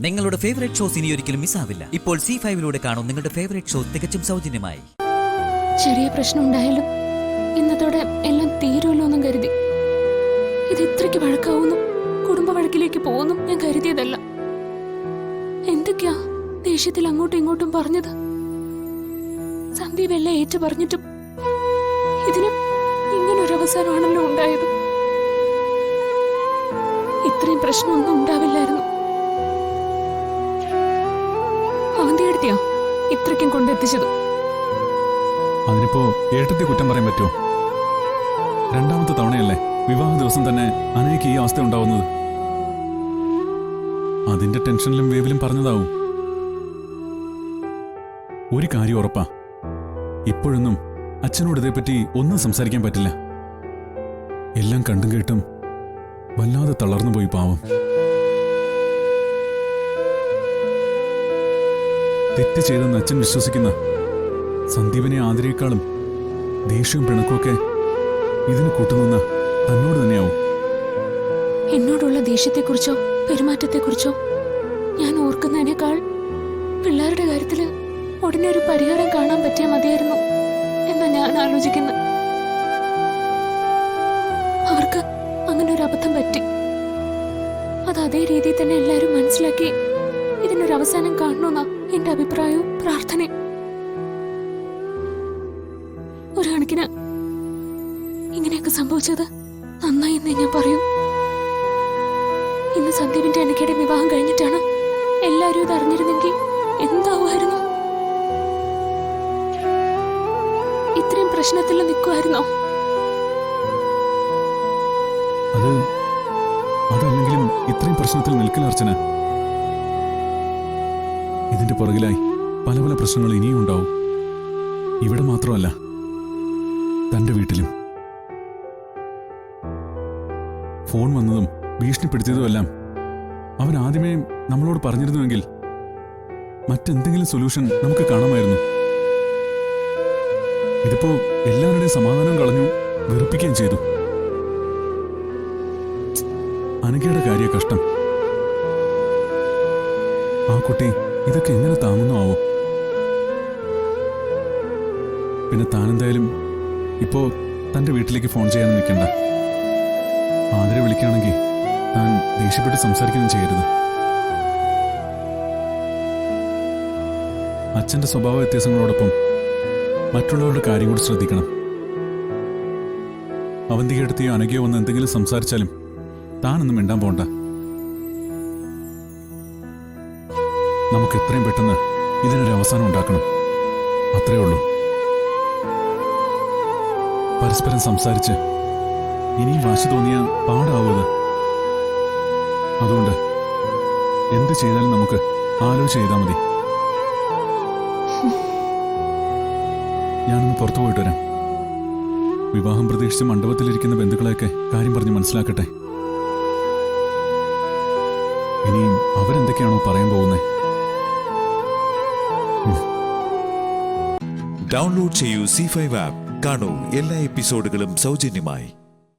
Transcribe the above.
നിങ്ങളുടെ favourite shows ഇനി ഒരിക്കലും മിസ്സാവില്ല. ഇപ്പോൾ C5 കാണും നിങ്ങളുടെ ഫേവറേറ്റ് ഷോ തികച്ചും സൗജന്യമായി. ചെറിയ പ്രശ്നം ഉണ്ടായാലും ഇന്നത്തോടെ എല്ലാം തീരുമല്ലോ എന്നും കരുതി. ഇത് ഇത്രയ്ക്ക് വഴക്കാവുന്നു, കുടുംബ വഴക്കിലേക്ക് പോകുന്നു ഞാൻ കരുതിയതല്ല. എന്തൊക്കെയാ ദേഷ്യത്തിൽ അങ്ങോട്ടും ഇങ്ങോട്ടും പറഞ്ഞത്. സന്ദീപ് എല്ലാം ഏറ്റു പറഞ്ഞിട്ടും ഇതിനും ഇങ്ങനൊരു അവസാനമാണല്ലോ ഉണ്ടായത്. ഇത്രയും പ്രശ്നമൊന്നും ഉണ്ടാവില്ലായിരുന്നു. അവന്തിയെടുത്തിയാ ഇത്രയ്ക്കും കൊണ്ടെത്തിച്ചത്. അതിനിപ്പോ ഏട്ടത്തെ കുറ്റം പറയാൻ പറ്റുമോ? രണ്ടാമത്തെ തവണയല്ലേ വിവാഹ ദിവസം തന്നെ അനയ്ക്ക് ഈ അവസ്ഥ ഉണ്ടാവുന്നത്. അതിന്റെ ടെൻഷനിലും വേവിലും പറഞ്ഞതാവും. ഒരു കാര്യം ഉറപ്പാ, ഇപ്പോഴൊന്നും അച്ഛനോട് ഇതേപ്പറ്റി ഒന്നും സംസാരിക്കാൻ പറ്റില്ല. എല്ലാം കണ്ടും കേട്ടും വല്ലാതെ തളർന്നു പോയി പാവം. തെറ്റ് ചെയ്തെന്ന് അച്ഛൻ വിശ്വസിക്കുന്ന സന്ദീപിനെ ആദരയേക്കാളും ദേഷ്യവും പിണക്കുമൊക്കെ ഇതിന് കൂട്ടുനിന്ന തന്നോട് തന്നെയാവും. എന്നോടുള്ള ദേഷ്യത്തെക്കുറിച്ചോ പെരുമാറ്റത്തെക്കുറിച്ചോ ഞാൻ ഓർക്കുന്നതിനേക്കാൾ പിള്ളേരുടെ കാര്യത്തില് ഉടനെ ഒരു പരിഹാരം കാണാൻ പറ്റിയാൽ മതിയായിരുന്നു എന്നാ ഞാൻ ആലോചിക്കുന്നത്. അവർക്ക് അങ്ങനെ ഒരു അബദ്ധം പറ്റി. അത് അതേ രീതിയിൽ തന്നെ എല്ലാരും മനസ്സിലാക്കി ഇതിനൊരു അവസാനം കാണണമെന്നാ എന്റെ അഭിപ്രായവും പ്രാർത്ഥനയും. ഒരു കണക്കിന് ഇങ്ങനെയൊക്കെ സംഭവിച്ചത് നന്നായി എന്നേ ഞാൻ പറയൂ. ഇന്ന് സന്ദീപിന്റെ അനക്കയുടെ വിവാഹം കഴിഞ്ഞിട്ടാണ് എല്ലാരും ഇത് അറിഞ്ഞിരുന്നെങ്കിൽ എന്താവുമായിരുന്നു? ഇത്രയും പ്രശ്നത്തിൽ നിൽക്കുമായിരുന്നോ? അതല്ലെങ്കിലും ഇത്രയും പ്രശ്നത്തിൽ നിൽക്കില്ല അർച്ചന. ഇതിന്റെ പുറകിലായി പല പല പ്രശ്നങ്ങൾ ഇനിയും ഉണ്ടാവും. ഇവിടെ മാത്രമല്ല, തന്റെ വീട്ടിലും. ഫോൺ വന്നതും ഭീഷണിപ്പെടുത്തിയതുമെല്ലാം അവൻ ആദ്യമേ നമ്മളോട് പറഞ്ഞിരുന്നുവെങ്കിൽ മറ്റെന്തെങ്കിലും സൊല്യൂഷൻ നമുക്ക് കാണാമായിരുന്നു. ഇതിപ്പോ എല്ലാവരുടെയും സമാധാനം കളഞ്ഞു, വെറുപ്പിക്കുകയും ചെയ്തു. അനഘയുടെ കാര്യ കഷ്ടം. ആ കുട്ടി ഇതൊക്കെ എങ്ങനെ താങ്ങുന്നു ആവോ? പിന്നെ താനെന്തായാലും ഇപ്പോ തന്റെ വീട്ടിലേക്ക് ഫോൺ ചെയ്യാൻ നിൽക്കണ്ട. ആദരെ വിളിക്കുകയാണെങ്കിൽ താൻ ദേഷ്യപ്പെട്ട് സംസാരിക്കുകയും ചെയ്യരുത്. അച്ഛന്റെ സ്വഭാവ വ്യത്യാസങ്ങളോടൊപ്പം മറ്റുള്ളവരുടെ കാര്യം കൂടി ശ്രദ്ധിക്കണം. അവന്തികയെടുത്തിയോ അനഘയോ വന്ന് എന്തെങ്കിലും സംസാരിച്ചാലും താനൊന്നും മിണ്ടാൻ പോണ്ട. നമുക്ക് എത്രയും പെട്ടെന്ന് ഇതിനൊരു അവസാനം ഉണ്ടാക്കണം. അത്രേ ഉള്ളൂ. പരസ്പരം സംസാരിച്ച് ഇനിയും വാശി തോന്നിയ പാടാവത്. അതുകൊണ്ട് എന്ത് ചെയ്താലും നമുക്ക് ആലോചിച്ച് ചെയ്താൽ മതി. ഞാനൊന്ന് പുറത്തു പോയിട്ട് വരാം. വിവാഹം പ്രതീക്ഷിച്ച് മണ്ഡപത്തിലിരിക്കുന്ന ബന്ധുക്കളെയൊക്കെ കാര്യം പറഞ്ഞ് മനസ്സിലാക്കട്ടെ. ഇനിയും അവരെന്തൊക്കെയാണോ പറയാൻ പോകുന്നത്. ഡൗൺലോഡ് ചെയ്യൂ C5 ആപ്പ്. കാണൂ എല്ലാ എപ്പിസോഡുകളും സൗജന്യമായി.